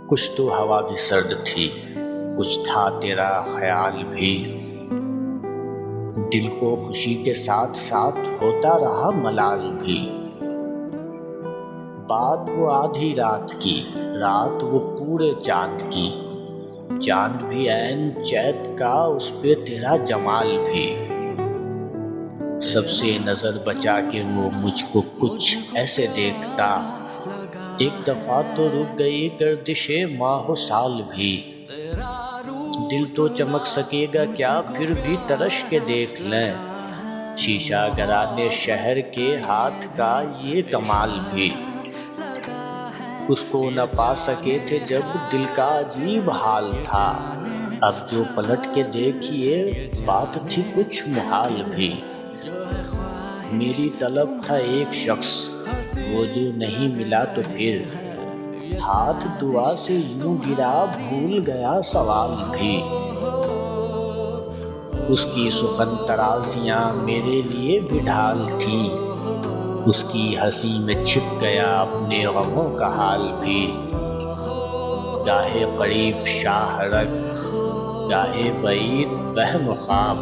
کچھ تو ہوا بھی سرد تھی، کچھ تھا تیرا خیال بھی، دل کو خوشی کے ساتھ ساتھ ہوتا رہا ملال بھی۔ بات وہ آدھی رات کی، رات وہ پورے چاند کی، چاند بھی عین چیت کا، اس پہ تیرا جمال بھی۔ سب سے نظر بچا کے وہ مجھ کو کچھ ایسے دیکھتا، ایک دفعہ تو رک گئی گردش ماہ و سال بھی۔ دل تو چمک سکے گا کیا پھر بھی ترش کے دیکھ لیں، شیشہ گرانے شہر کے ہاتھ کا یہ کمال بھی۔ اس کو نہ پا سکے تھے جب دل کا عجیب حال تھا، اب جو پلٹ کے دیکھیے بات تھی کچھ محال بھی۔ میری طلب تھا ایک شخص، وہ جو نہیں ملا تو پھر ہاتھ دعا سے یوں گرا بھول گیا سوال بھی۔ اس کی سخن ترازیاں میرے لیے بھی ڈھال تھیں، اس کی ہنسی میں چھپ گیا اپنے غموں کا حال بھی۔ گاہے قریب شاہ رگ، گاہے بعید وہم و خواب،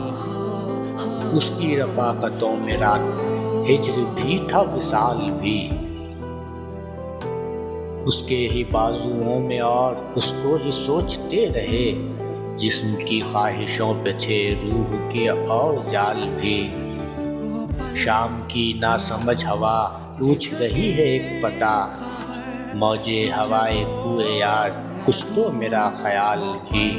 اس کی رفاقتوں میں رات ہجر بھی تھا وصال بھی۔ اس کے ہی بازوؤں میں اور اس کو ہی سوچتے رہے، جسم کی خواہشوں پہ تھے روح کے اور جال بھی۔ شام کی ناسمجھ ہوا پوچھ رہی ہے ایک پتہ، موجے ہوائے کوئے یار کچھ تو میرا خیال بھی۔